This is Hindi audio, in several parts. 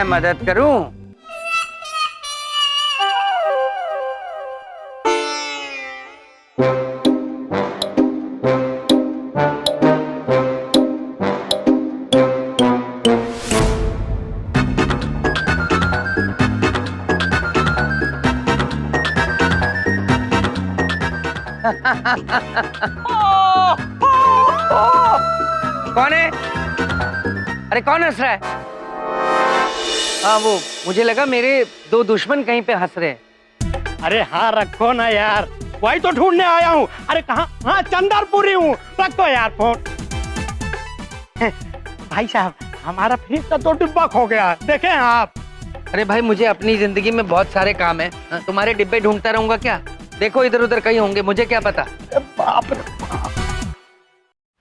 मैं मदद करूं? कौन है? अरे कौन हंस रहा है? हाँ वो, मुझे लगा मेरे दो दुश्मन कहीं पे हंस रहे हैं। अरे हाँ रखो ना यार, वही तो ढूंढने आया हूँ। अरे कहाँ? हाँ चंदरपुरी हूँ, रखो यार फोन। भाई साहब हमारा फ्रिज का 2 डिब्बा खो गया, देखें आप। अरे भाई मुझे अपनी जिंदगी में बहुत सारे काम है, तुम्हारे डिब्बे ढूंढता रहूंगा क्या? देखो इधर उधर कहीं होंगे, मुझे क्या पता। बाप रे बाप।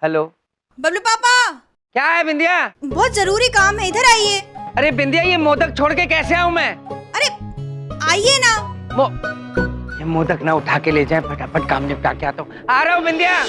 हेलो बबलू पापा, क्या है बिंदिया? बहुत जरूरी काम है, इधर आइए। अरे बिंदिया ये मोदक छोड़ के कैसे आऊं मैं? अरे आइए ना। ये मोदक ना उठा के ले जाए, फटाफट काम निपटा के आता हूँ। आ रहा हूँ बिंदिया।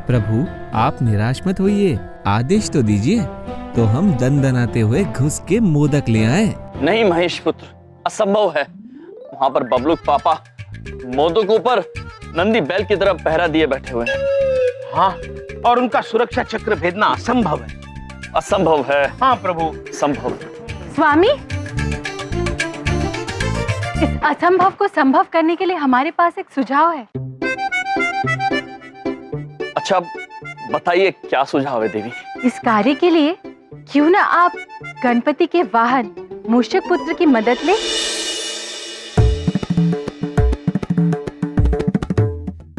प्रभु आप निराश मत होइए, आदेश तो दीजिए, तो हम दंदनाते हुए घुस के मोदक ले आए। नहीं महेश पुत्र, असंभव है। वहां पर बबलू पापा मोदकों पर नंदी बैल की तरह पहरा दिए बैठे हुए हैं। हाँ, और उनका सुरक्षा चक्र भेदना असंभव है। असंभव है। हाँ प्रभु, संभव। स्वामी, इस असंभव को संभव करने के लिए हमारे पास एक सुझाव है। अच्छा बताइए क्या सुझाव है देवी? इस कार्य के लिए क्यों ना आप गणपति के वाहन मूषक पुत्र की मदद लें?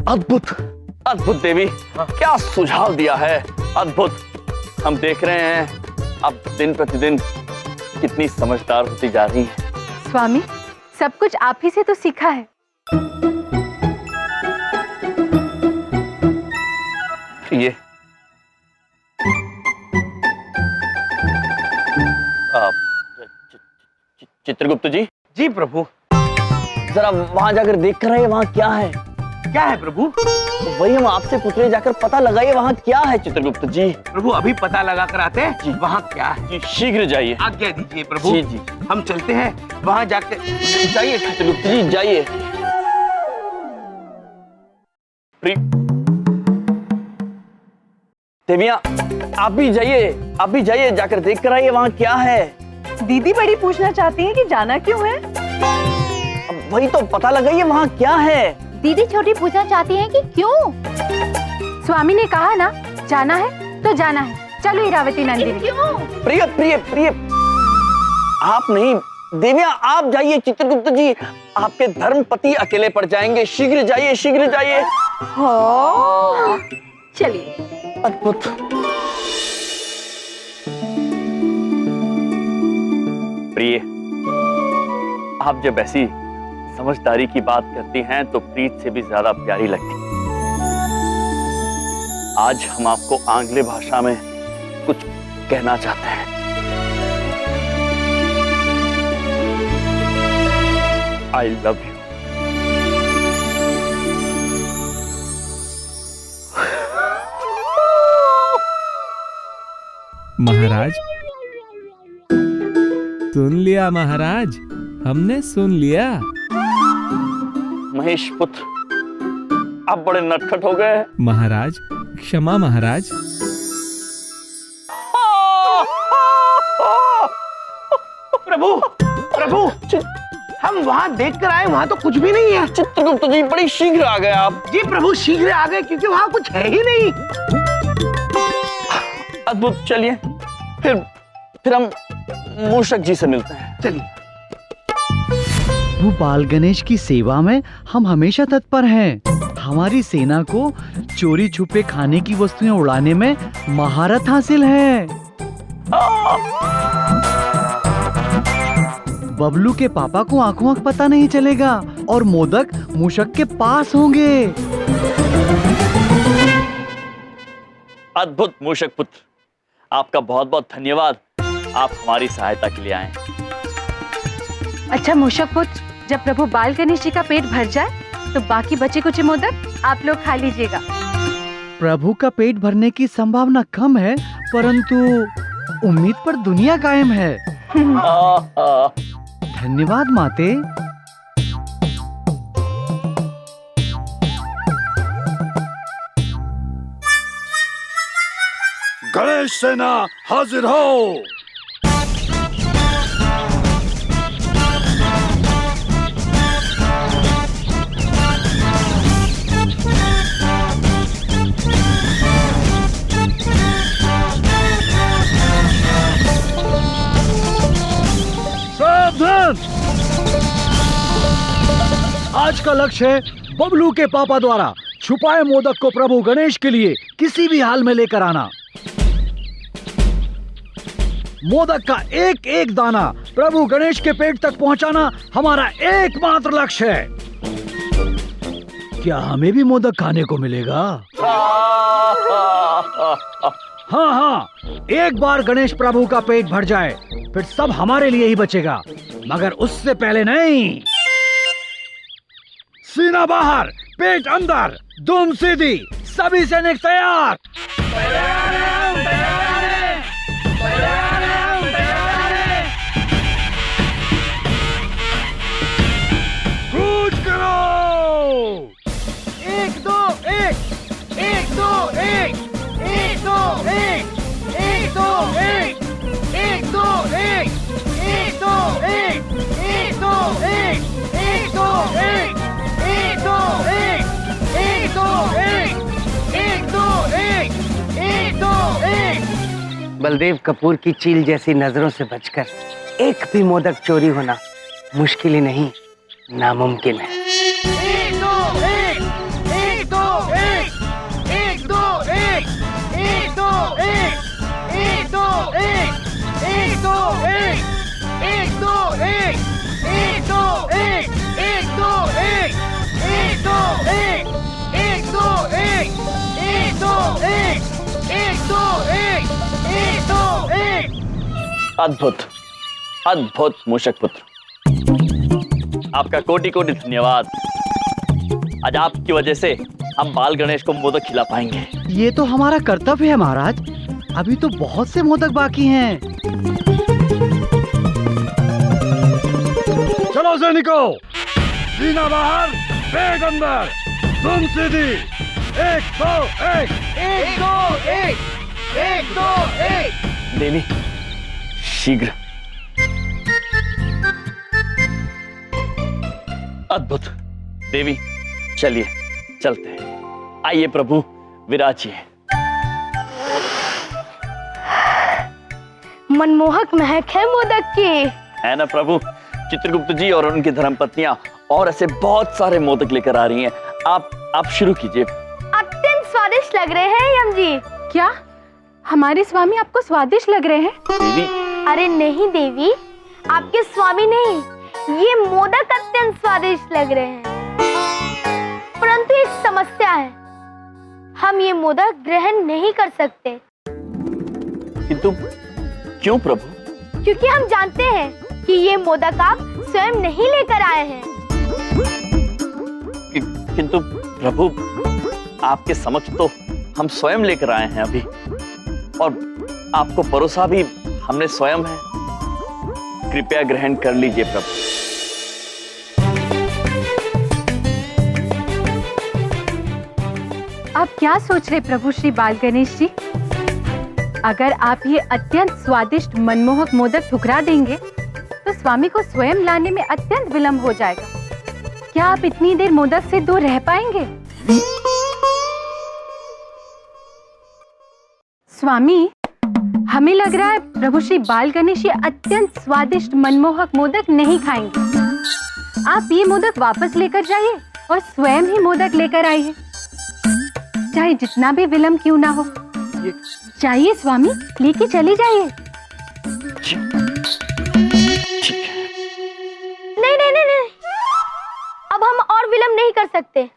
अद्भुत अद्भुत देवी, क्या सुझाव दिया है, अद्भुत। हम देख रहे हैं अब दिन प्रतिदिन कितनी समझदार होती जा रही है। स्वामी, सब कुछ आप ही से तो सीखा है। ये चित्रगुप्त जी। जी प्रभु। जरा वहां जाकर देख कर आइए, वहां क्या है? क्या है प्रभु? वही हम आपसे पूछ रहे, जाकर पता लगाइए वहां क्या है चित्रगुप्त जी। प्रभु अभी पता लगा कर आते हैं जी। वहां क्या है। जी शीघ्र जाइए। आज्ञा दीजिए प्रभु। जी जी हम चलते हैं वहां जाकर। जाइए चित्रगुप्त जी जाइए। देविया आप भी जाइए, आप भी जाइए, जाकर देख कर आइए वहां क्या है। दीदी बड़ी पूछना चाहती है कि जाना क्यों है? अब वही तो पता लगाइए वहां क्या है। दीदी छोटी पूछना चाहती है कि क्यों? स्वामी ने कहा ना जाना है तो जाना है। चलो इरावती नंदिनी। क्यों? प्रिय प्रिय प्रिय, आप नहीं देविया, आप जाइए चित्रगुप्त जी, आपके धर्मपति अकेले पड़ जाएंगे। शीघ्र जाइए, शीघ्र जाइए। चलिए। अद्भुत। प्रिय, आप जब ऐसी समझदारी की बात करती हैं तो प्रीत से भी ज्यादा प्यारी लगती। आज हम आपको आंग्ल भाषा में कुछ कहना चाहते हैं। I love you. महाराज, सुन लिया महाराज, हमने सुन लिया। महेश पुत्र, आप बड़े नटखट हो गए। महाराज क्षमा महाराज। प्रभु प्रभु, हम वहां देख कर आए, वहां तो कुछ भी नहीं है। चित्रगुप्त जी बड़ी शीघ्र आ गए आप। जी प्रभु शीघ्र आ गए, क्योंकि वहां कुछ है ही नहीं। अद्भुत, चलिए फिर हम मूषक जी से मिलते हैं। चलिए। वो बाल गणेश की सेवा में हम हमेशा तत्पर हैं। हमारी सेना को चोरी छुपे खाने की वस्तुएं उड़ाने में महारत हासिल है। बबलू के पापा को आंखों आंख पता नहीं चलेगा और मोदक मूषक के पास होंगे। अद्भुत मूषक पुत्र, आपका बहुत बहुत धन्यवाद। आप हमारी सहायता के लिए आए। अच्छा मूषक पुत्र, जब प्रभु बाल गणेश जी का पेट भर जाए तो बाकी बचे कुछ मोदक आप लोग खा लीजिएगा। प्रभु का पेट भरने की संभावना कम है, परंतु उम्मीद पर दुनिया कायम है। धन्यवाद माते। गणेश सेना हाजिर हो। सावधान! आज का लक्ष्य है बबलू के पापा द्वारा छुपाए मोदक को प्रभु गणेश के लिए किसी भी हाल में लेकर आना। मोदक का एक एक दाना प्रभु गणेश के पेट तक पहुंचाना हमारा एकमात्र लक्ष्य है। क्या हमें भी मोदक खाने को मिलेगा? हाँ हाँ, एक बार गणेश प्रभु का पेट भर जाए फिर सब हमारे लिए ही बचेगा, मगर उससे पहले नहीं। सीना बाहर, पेट अंदर, धूम सीधी, सभी सैनिक तैयार। कूच करो। 1 2 1 1 2 1 1 2 1 1 2 1 1 2 1 1 2 1 1 2 1 1 2 1 1 2 1 1 2 1 1 2 1 1 2 1। बलदेव कपूर की चील जैसी नजरों से बचकर एक भी मोदक चोरी होना मुश्किल ही नहीं, नामुमकिन है। 1 2 1 1 2 1 1 2 1 1 2 1 1 2 1 1 2 1 1 2 1 1 2 1 1 2 1 1 2 1 1 2 1 1 2 1 1 2 1 1 2 1। अद्भुत अद्भुत मूषक पुत्र, आपका कोटि कोटि धन्यवाद। आज आपकी वजह से हम बाल गणेश को मोदक खिला पाएंगे। ये तो हमारा कर्तव्य है महाराज, अभी तो बहुत से मोदक बाकी हैं। चलो सैनिकों, सीना बाहर, पेट अंदर, धूम सीधी। 1 2 1 1 2 1 1 2 1। देवी शीघ्र। अद्भुत देवी, चलिए चलते हैं। आइए प्रभु विराजिए। मनमोहक महक है मोदक की। है ना प्रभु? चित्रगुप्त जी और उनकी धर्मपत्नियां और ऐसे बहुत सारे मोदक लेकर आ रही हैं। आप शुरू कीजिए। अत्यंत स्वादिष्ट लग रहे हैं यम जी। क्या हमारे स्वामी आपको स्वादिष्ट लग रहे हैं? देवी, अरे नहीं देवी, आपके स्वामी नहीं, ये मोदक अत्यंत स्वादिष्ट लग रहे हैं। परंतु एक समस्या है, हम ये मोदक ग्रहण नहीं कर सकते। किंतु क्यों प्रभु? क्योंकि हम जानते हैं कि ये मोदक आप स्वयं नहीं लेकर आए हैं। किंतु प्रभु, आपके समक्ष तो हम स्वयं लेकर आए हैं अभी, और आपको परोसा भी हमने स्वयं है। कृपया ग्रहण कर लीजिए प्रभु। आप क्या सोच रहे प्रभु श्री बाल गणेश जी? अगर आप ये अत्यंत स्वादिष्ट मनमोहक मोदक ठुकरा देंगे तो स्वामी को स्वयं लाने में अत्यंत विलंब हो जाएगा। क्या आप इतनी देर मोदक से दूर रह पाएंगे? स्वामी, हमें लग रहा है प्रभु श्री बाल गणेश ये अत्यंत स्वादिष्ट मनमोहक मोदक नहीं खाएंगे। आप ये मोदक वापस लेकर जाइए और स्वयं ही मोदक लेकर आइए, चाहे जितना भी विलंब क्यों ना हो। जाइए स्वामी, लेके चले जाइए। नहीं नहीं नहीं नहीं, अब हम और विलंब नहीं कर सकते।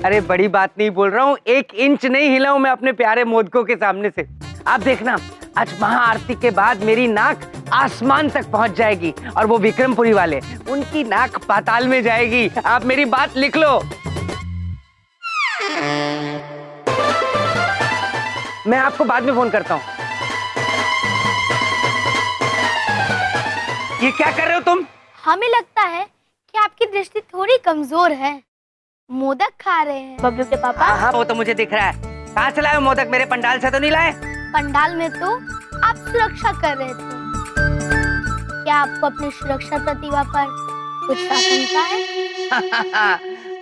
अरे बड़ी बात नहीं बोल रहा हूँ, 1 इंच नहीं हिला हूं मैं अपने प्यारे मोदकों के सामने से। आप देखना, आज महाआरती के बाद मेरी नाक आसमान तक पहुंच जाएगी और वो विक्रमपुरी वाले, उनकी नाक पाताल में जाएगी। आप मेरी बात लिख लो। मैं आपको बाद में फोन करता हूँ। ये क्या कर रहे हो तुम? हमें लगता है कि आपकी दृष्टि थोड़ी कमजोर है। मोदक खा रहे हैं बबलू के पापा। हाँ, वो तो मुझे दिख रहा है। कहाँ से लाए हो मोदक? मेरे पंडाल से तो नहीं लाए? पंडाल में तो आप सुरक्षा कर रहे थे। क्या आपको अपनी सुरक्षा प्रतिभा पर कुछ आशंका है?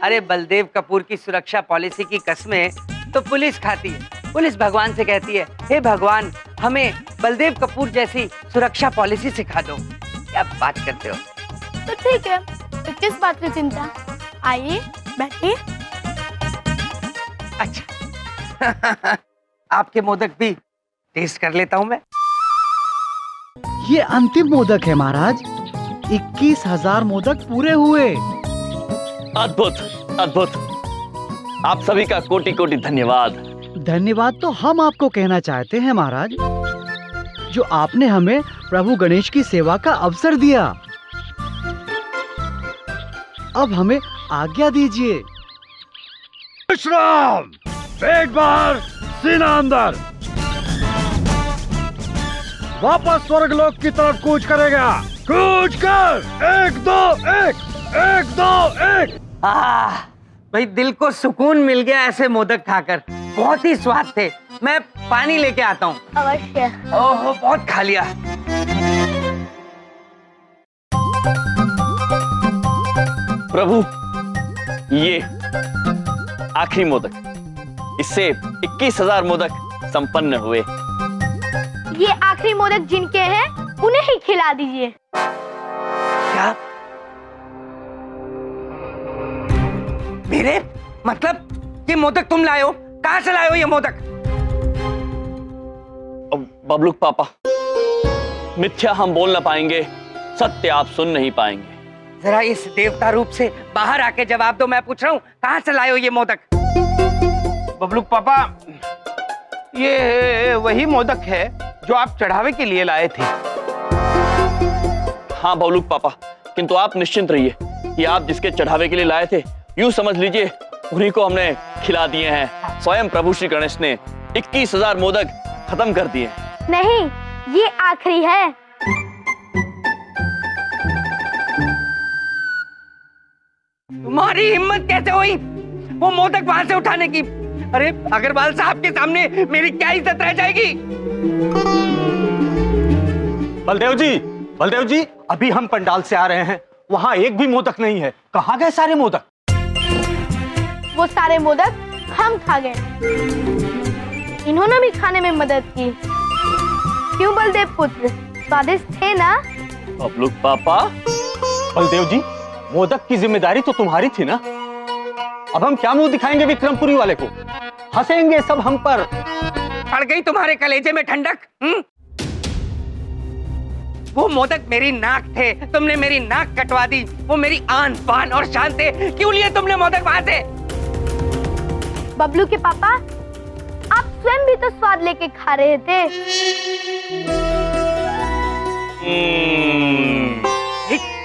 अरे बलदेव कपूर की सुरक्षा पॉलिसी की कसमें तो पुलिस खाती है। पुलिस भगवान से कहती है, हे भगवान, हमें बलदेव कपूर जैसी सुरक्षा पॉलिसी सिखा दो। क्या बात करते हो? तो ठीक है, तो किस बात की चिंता? आइए बैठिए। अच्छा आपके मोदक भी टेस्ट कर लेता हूँ मैं। ये अंतिम मोदक है महाराज। 21,000 मोदक पूरे हुए। अद्भुत अद्भुत, आप सभी का कोटि कोटि धन्यवाद। धन्यवाद तो हम आपको कहना चाहते हैं महाराज, जो आपने हमें प्रभु गणेश की सेवा का अवसर दिया। अब हमें आज्ञा दीजिए। विश्राम, पेट बाहर, सीना अंदर। वापस स्वर्गलोक की तरफ कूच करेगा। कूच कर। 1 2 1, 1 2 1। भाई दिल को सुकून मिल गया ऐसे मोदक खाकर। बहुत ही स्वाद थे। मैं पानी लेके आता हूँ। अवश्य। ओहो, बहुत खा लिया। प्रभु, ये आखिरी मोदक, इससे 21,000 मोदक संपन्न हुए। ये आखिरी मोदक जिनके हैं उन्हें ही खिला दीजिए। क्या? मेरे मतलब ये मोदक तुम लाए हो? कहाँ से लाए हो ये मोदक? बबलू पापा, मिथ्या हम बोल ना पाएंगे, सत्य आप सुन नहीं पाएंगे। जरा इस देवता रूप से बाहर आके जवाब दो। मैं पूछ रहा हूँ, कहाँ से लाए हो ये मोदक? बबलू पापा, ये वही मोदक है जो आप चढ़ावे के लिए लाए थे। हाँ बबलू पापा, किंतु आप निश्चिंत रहिए, ये आप जिसके चढ़ावे के लिए लाए थे, यूं समझ लीजिए उन्हीं को हमने खिला दिए हैं। स्वयं प्रभु श्री गणेश ने 21,000 मोदक खत्म कर दिए। नहीं, ये आखिरी है। तुम्हारी हिम्मत कैसे हुई वो मोदक वहां से उठाने की? अरे अग्रवाल साहब के सामने मेरी क्या इज्जत रह जाएगी? बलदेव जी, अभी हम पंडाल से आ रहे हैं, वहाँ एक भी मोदक नहीं है। कहाँ गए सारे मोदक? वो सारे मोदक हम खा गए। इन्होंने भी खाने में मदद की। क्यों बलदेव पुत्र, स्वादिष्ट थे ना? बबलू पापा। बलदेव जी, मोदक की जिम्मेदारी तो तुम्हारी थी ना। अब हम क्या मुंह दिखाएंगे विक्रमपुरी वाले को? हंसेंगे सब हम पर। पड़ गई तुम्हारे कलेजे में ठंडक? वो मोदक मेरी नाक थे, तुमने मेरी नाक कटवा दी। वो मेरी आन बान और शान थे, क्यों लिए तुमने मोदक वहां से? बबलू के पापा, आप स्वयं भी तो स्वाद लेके खा रहे थे।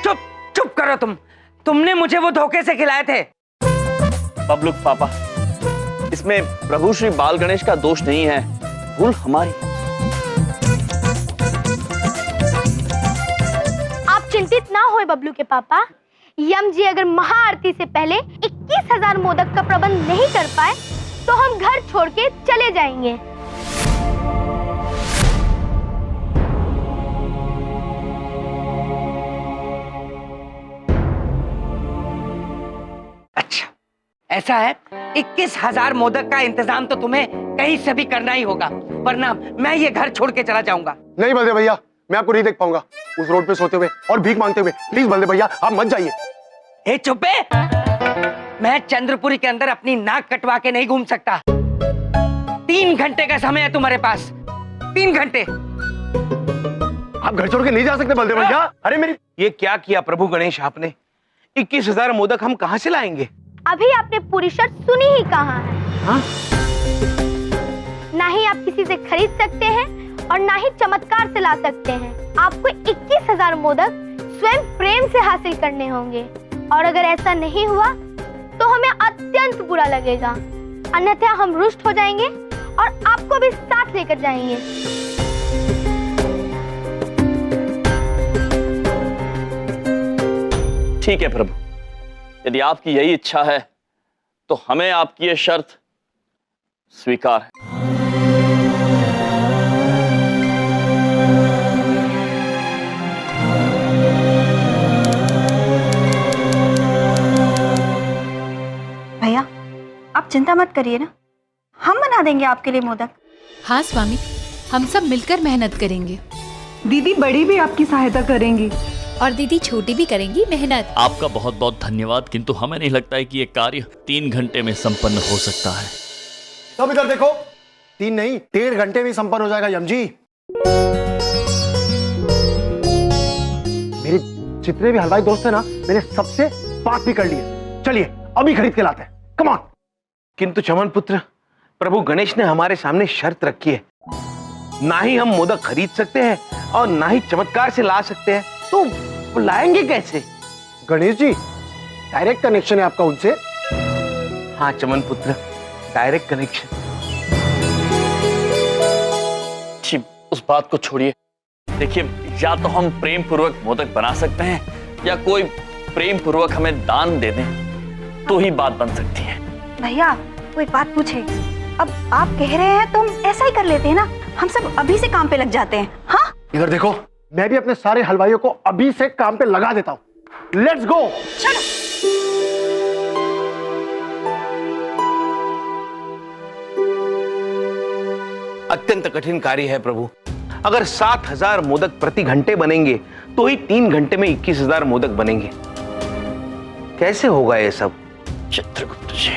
चुप चुप करो तुमने मुझे वो धोखे से खिलाए थे। बबलू पापा, इसमें प्रभु श्री बाल गणेश का दोष नहीं है, भूल हमारी। आप चिंतित ना होए बबलू के पापा। यम जी अगर महाआरती से पहले 21,000 मोदक का प्रबंध नहीं कर पाए तो हम घर छोड़ के चले जाएंगे। अच्छा, ऐसा है? 21,000 मोदक का इंतजाम तो तुम्हें कहीं से भी करना ही होगा, वरना मैं ये घर छोड़ के चला जाऊंगा। नहीं बलदेव भैया, मैं आपको नहीं देख पाऊंगा उस रोड पे सोते हुए और भीख मांगते हुए। प्लीज बलदेव भैया, आप मत जाइए। ए चुप है, मैं चंद्रपुरी के अंदर अपनी नाक कटवा के नहीं घूम सकता। 3 घंटे का समय है तुम्हारे पास, 3 घंटे। आप घर छोड़ के नहीं जा सकते बलदेव भैया। अरे मेरी, ये क्या किया प्रभु गणेश आपने? 21,000 मोदक हम कहां से लाएंगे? अभी आपने पूरी शर्त सुनी ही कहाँ है। हाँ? ना ही आप किसी से खरीद सकते हैं और ना ही चमत्कार से ला सकते हैं। आपको 21,000 मोदक स्वयं प्रेम से हासिल करने होंगे, और अगर ऐसा नहीं हुआ तो हमें अत्यंत बुरा लगेगा। अन्यथा हम रुष्ट हो जाएंगे और आपको भी साथ लेकर जाएंगे। ठीक है प्रभु, यदि आपकी यही इच्छा है तो हमें आपकी ये शर्त स्वीकार है। भैया, आप चिंता मत करिए ना, हम बना देंगे आपके लिए मोदक। हाँ स्वामी, हम सब मिलकर मेहनत करेंगे। दीदी बड़ी भी आपकी सहायता करेंगी और दीदी छोटी भी करेंगी मेहनत। आपका बहुत बहुत धन्यवाद, किंतु हमें नहीं लगता है कि ये कार्य 3 घंटे में संपन्न हो सकता है। सब इधर देखो, 3 नहीं 1.5 घंटे में संपन्न हो जाएगा यम जी। मेरे जितने भी हलवाई दोस्त हैं ना, मैंने सबसे बात भी कर ली है। चलिए अभी खरीद के लाते हैं, कम ऑन। किंतु चमन पुत्र, प्रभु गणेश ने हमारे सामने शर्त रखी है, ना ही हम मोदक खरीद सकते हैं और ना ही चमत्कार से ला सकते हैं, तो लाएंगे कैसे? गणेश जी, डायरेक्ट कनेक्शन है आपका उनसे। हाँ चमन पुत्र, डायरेक्ट कनेक्शन। उस बात को छोड़िए, देखिए, या तो हम प्रेम पूर्वक मोदक बना सकते हैं या कोई प्रेम पूर्वक हमें दान दे दें, तो ही बात बन सकती है। भैया, वो एक बात पूछे, अब आप कह रहे हैं तो हम ऐसा ही कर लेते हैं ना, हम सब अभी से काम पे लग जाते हैं। हाँ, इधर देखो, मैं भी अपने सारे हलवाइयों को अभी से काम पे लगा देता हूँ। Let's go. चलो। अत्यंत कठिन कार्य है प्रभु। अगर 7,000 मोदक प्रति घंटे बनेंगे तो ही 3 घंटे में 21,000 मोदक बनेंगे। कैसे होगा ये सब? चित्रगुप्त जी,